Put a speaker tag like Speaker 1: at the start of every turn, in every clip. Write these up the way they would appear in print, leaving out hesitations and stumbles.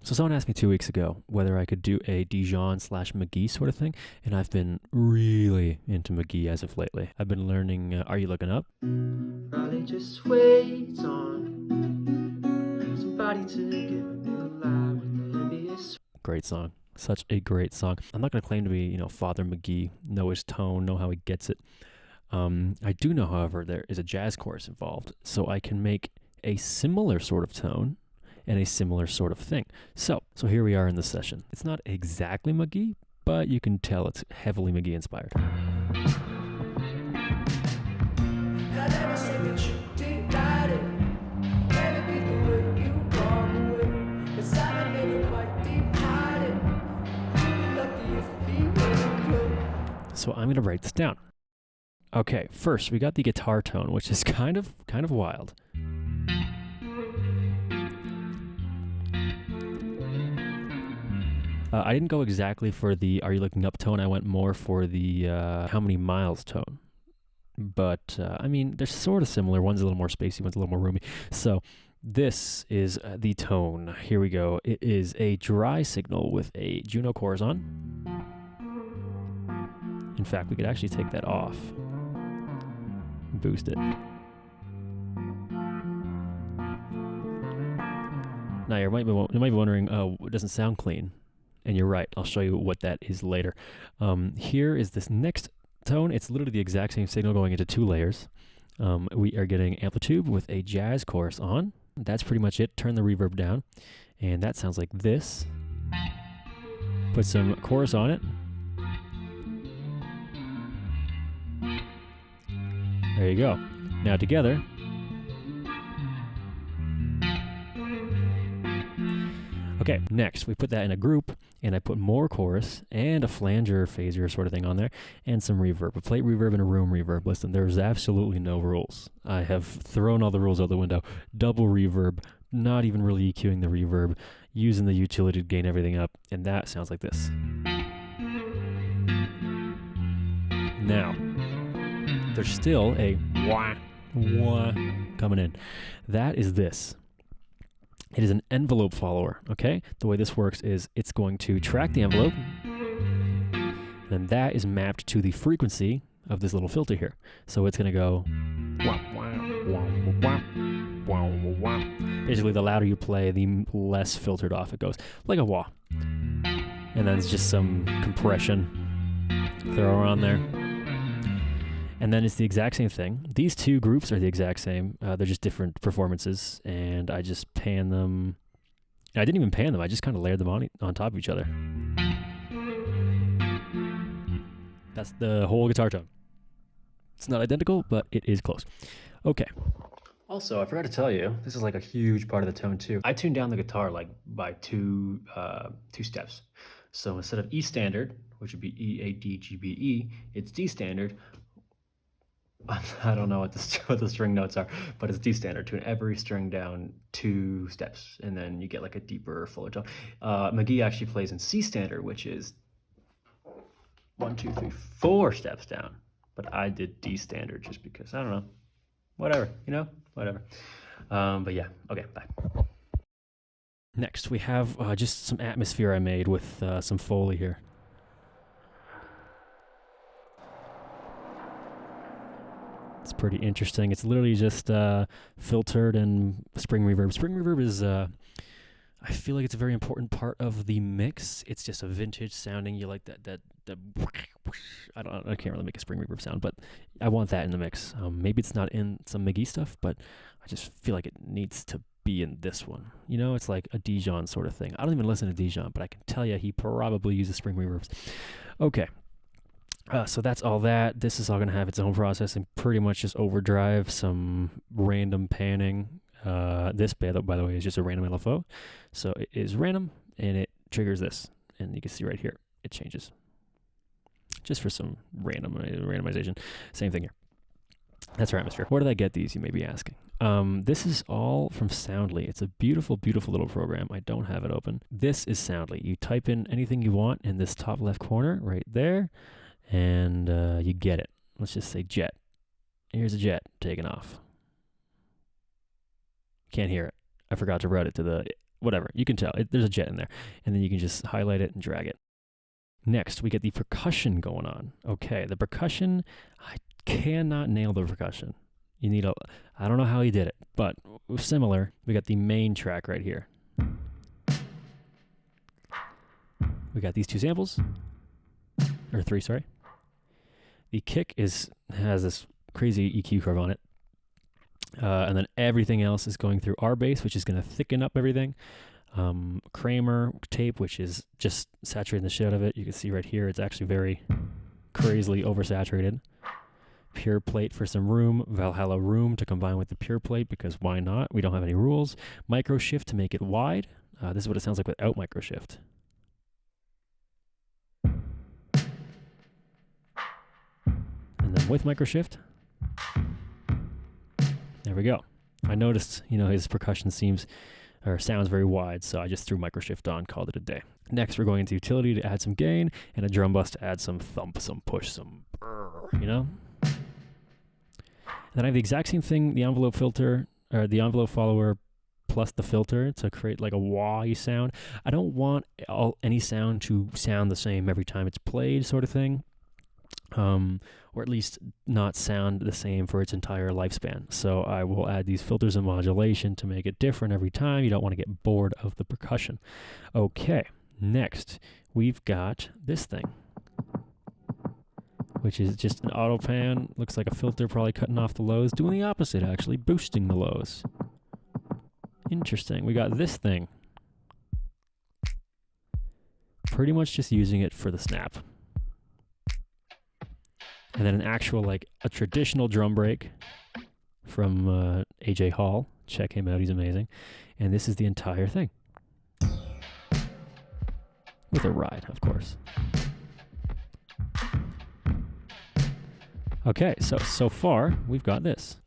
Speaker 1: So someone asked me 2 weeks ago whether I could do a 𝗕𝗘𝗖𝗢𝗠𝗘 slash /McGee sort of thing, and I've been really into /McGee as of lately. I've been learning Are You Looking Up?
Speaker 2: Riley just waits on somebody to give a new lie with the heaviest.
Speaker 1: Great song. Such a great song. I'm not going to claim to be, Father McGee, know his tone, know how he gets it. I do know, however, there is a jazz chorus involved, so I can make a similar sort of tone and a similar sort of thing. So here we are in the session. It's not exactly McGee, but you can tell it's heavily McGee inspired. So I'm going to write this down. Okay, first we got the guitar tone, which is kind of wild. I didn't go exactly for the Are You Looking Up tone. I went more for the How Many Miles tone. But, I mean, they're sort of similar. One's a little more spacey, one's a little more roomy. So this is the tone. Here we go. It is a dry signal with a Juno chorus on. In fact, we could actually take that off. Boost it. Now, you might be wondering, oh, it doesn't sound clean. And you're right. I'll show you what that is later. Here is this next tone. It's literally the exact same signal going into 2 layers. We are getting amplitude with a jazz chorus on. That's pretty much it. Turn the reverb down. And that sounds like this. Put some chorus on it. There you go. Now together. Okay, next we put that in a group, and I put more chorus and a flanger phaser sort of thing on there, and some reverb, a plate reverb and a room reverb. Listen, there's absolutely no rules. I have thrown all the rules out the window. Double reverb, not even really EQing the reverb, using the utility to gain everything up, and that sounds like this. Now, there's still a wah, wah coming in. That is this. It is an envelope follower, okay? The way this works is it's going to track the envelope, and then that is mapped to the frequency of this little filter here. So it's going to go wah, wah, wah, wah, wah, wah. Basically, the louder you play, the less filtered off it goes, like a wah. And then it's just some compression throw on there. And then it's the exact same thing. These 2 groups are the exact same. They're just different performances, and I just pan them. I didn't even pan them. I just kind of layered them on top of each other. That's the whole guitar tone. It's not identical, but it is close. Okay. Also, I forgot to tell you, this is like a huge part of the tone too. I tuned down the guitar like by two steps. So instead of E standard, which would be E, A, D, G, B, E, it's D standard. I don't know what the string notes are, but it's D standard. Tune every string down 2 steps, and then you get like a deeper, fuller tone. McGee actually plays in C standard, which is 1, 2, 3, 4 steps down. But I did D standard just because, I don't know, whatever, whatever. But yeah, okay, bye. Next, we have just some atmosphere I made with some Foley here. It's pretty interesting. It's literally just filtered and spring reverb. Spring reverb is, I feel like it's a very important part of the mix. It's just a vintage sounding. You like that I can't really make a spring reverb sound, but I want that in the mix. Maybe it's not in some McGee stuff, but I just feel like it needs to be in this one. It's like a Dijon sort of thing. I don't even listen to Dijon, but I can tell you he probably uses spring reverbs. Okay. So that's all that. This is all going to have its own processing, pretty much just overdrive, some random panning. This, by the way, is just a random LFO. So it is random, and it triggers this. And you can see right here, it changes. Just for some randomization. Same thing here. That's our atmosphere. Where did I get these, you may be asking? This is all from Soundly. It's a beautiful, beautiful little program. I don't have it open. This is Soundly. You type in anything you want in this top left corner right there, and you get it. Let's just say jet. Here's a jet taking off. Can't hear it. I forgot to route it to the whatever. You can tell. There's a jet in there. And then you can just highlight it and drag it. Next, we get the percussion going on. Okay, the percussion, I cannot nail the percussion. You need I don't know how he did it, but similar. We got the main track right here. We got these 2 samples, or 3, sorry. The kick has this crazy EQ curve on it. And then everything else is going through our bass, which is going to thicken up everything. Kramer tape, which is just saturating the shit out of it. You can see right here, it's actually very crazily oversaturated. Pure plate for some room, Valhalla room to combine with the pure plate, because why not? We don't have any rules. Micro shift to make it wide. This is what it sounds like without micro shift. And then with micro shift, there we go. I noticed, his percussion sounds very wide, so I just threw micro shift on, called it a day. Next, we're going into utility to add some gain, and a drum bus to add some thump, some push, some And then I have the exact same thing, the envelope filter, or the envelope follower plus the filter to create like a wah-y sound. I don't want any sound to sound the same every time it's played, sort of thing. Or at least not sound the same for its entire lifespan. So I will add these filters and modulation to make it different every time. You don't want to get bored of the percussion. Okay, next we've got this thing, which is just an auto pan. Looks like a filter, probably cutting off the lows. Doing the opposite, actually, boosting the lows. Interesting. We got this thing. Pretty much just using it for the snap. And then an actual, like, a traditional drum break from AJ Hall. Check him out, he's amazing. And this is the entire thing. With a ride, of course. Okay, so far, we've got this.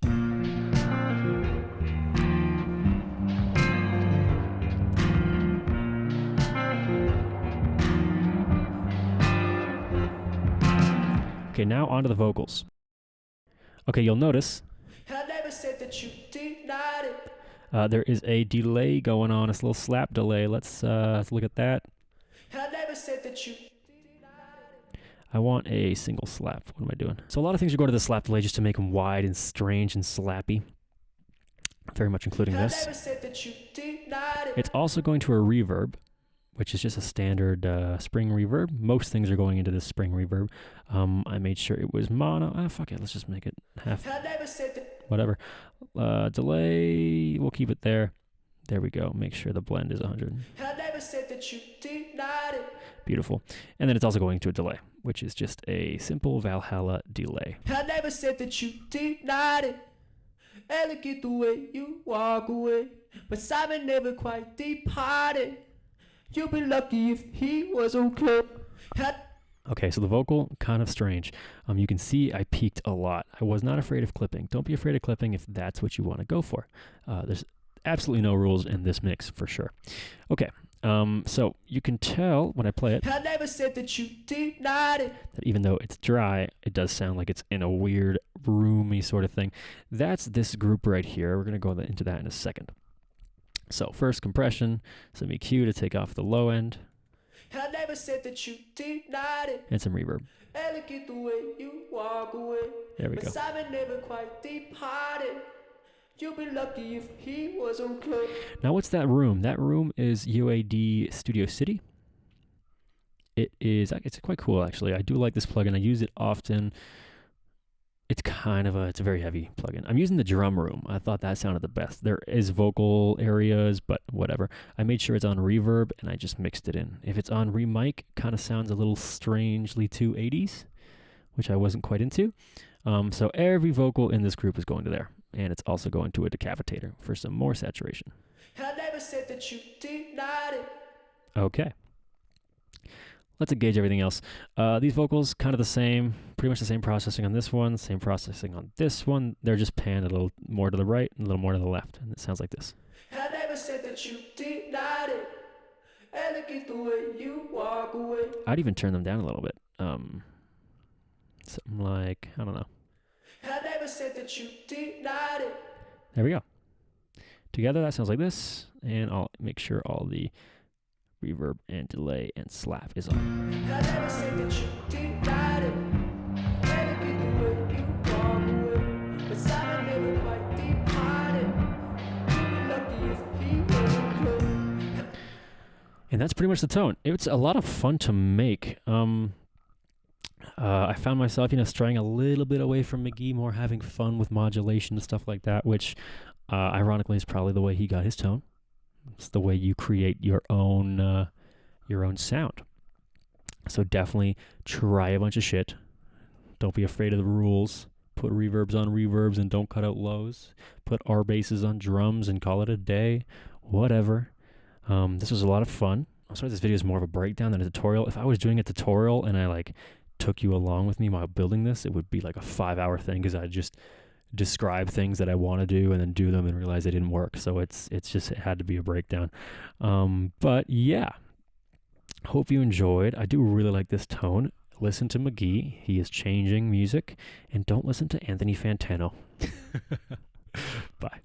Speaker 1: Okay, now onto the vocals. Okay, you'll notice
Speaker 2: I never said that you denied it.
Speaker 1: there is a delay going on, a little slap delay. Let's look at that.
Speaker 2: I never said that you.
Speaker 1: I want a single slap. What am I doing? So a lot of things are going to the slap delay just to make them wide and strange and slappy. Very much including this.
Speaker 2: I never said that you denied it.
Speaker 1: It's also going to a reverb, which is just a standard spring reverb. Most things are going into this spring reverb. I made sure it was mono. Fuck it, let's just make it half.
Speaker 2: I never said that.
Speaker 1: Whatever. Delay, we'll keep it there. There we go. Make sure the blend is 100.
Speaker 2: I never said that you denied it.
Speaker 1: Beautiful. And then it's also going to a delay, which is just a simple Valhalla delay.
Speaker 2: I never said that you denied it. Elegant the way you walk away, but Simon never quite departed. You'd be lucky if he was okay.
Speaker 1: Okay, so the vocal, kind of strange. You can see I peaked a lot. I was not afraid of clipping. Don't be afraid of clipping if that's what you want to go for. There's absolutely no rules in this mix for sure. Okay, so you can tell when I play it
Speaker 2: I never said that you denied it.
Speaker 1: that even though it's dry, it does sound like it's in a weird, roomy sort of thing. That's this group right here. We're going to go into that in a second. So first, compression, some EQ to take off the low end.
Speaker 2: I never said that you denied it.
Speaker 1: And some reverb.
Speaker 2: Elegant the way you walk away.
Speaker 1: There we
Speaker 2: but
Speaker 1: go.
Speaker 2: Simon never quite departed. You'd be lucky if he was okay.
Speaker 1: Now what's that room? That room is UAD Studio City. It's quite cool actually. I do like this plugin. I use it often. It's a very heavy plugin. I'm using the drum room. I thought that sounded the best. There is vocal areas, but whatever. I made sure it's on reverb and I just mixed it in. If it's on remic, kind of sounds a little strangely 280s, which I wasn't quite into. So every vocal in this group is going to there. And it's also going to a decapitator for some more saturation.
Speaker 2: I never said that you denied it.
Speaker 1: Okay. Let's engage everything else. These vocals, kind of the same, pretty much the same processing on this one, same processing on this one. They're just panned a little more to the right and a little more to the left. And it sounds like this.
Speaker 2: I never said that you denied it. Elegant the way you walk away.
Speaker 1: I'd even turn them down a little bit. Something like, I don't know.
Speaker 2: I never said that you denied it.
Speaker 1: There we go. Together, that sounds like this. and I'll make sure all the reverb and delay and slap is on.
Speaker 2: I never said that you denied it. Elegant the way you walk away, but Simon never quite departed. You'd be lucky if he wasn't close.
Speaker 1: And that's pretty much the tone. It's a lot of fun to make. I found myself, straying a little bit away from Mk.Gee, more having fun with modulation and stuff like that, which ironically is probably the way he got his tone. It's the way you create your own sound. So definitely try a bunch of shit. Don't be afraid of the rules. Put reverbs on reverbs and don't cut out lows. Put R basses on drums and call it a day. Whatever. This was a lot of fun. I'm sorry this video is more of a breakdown than a tutorial. If I was doing a tutorial and I took you along with me while building this, it would be like a 5-hour thing because I'd just describe things that I want to do and then do them and realize they didn't work. So it had to be a breakdown. But yeah, hope you enjoyed. I do really like this tone. Listen to Mk.Gee. He is changing music, and don't listen to Anthony Fantano. Bye.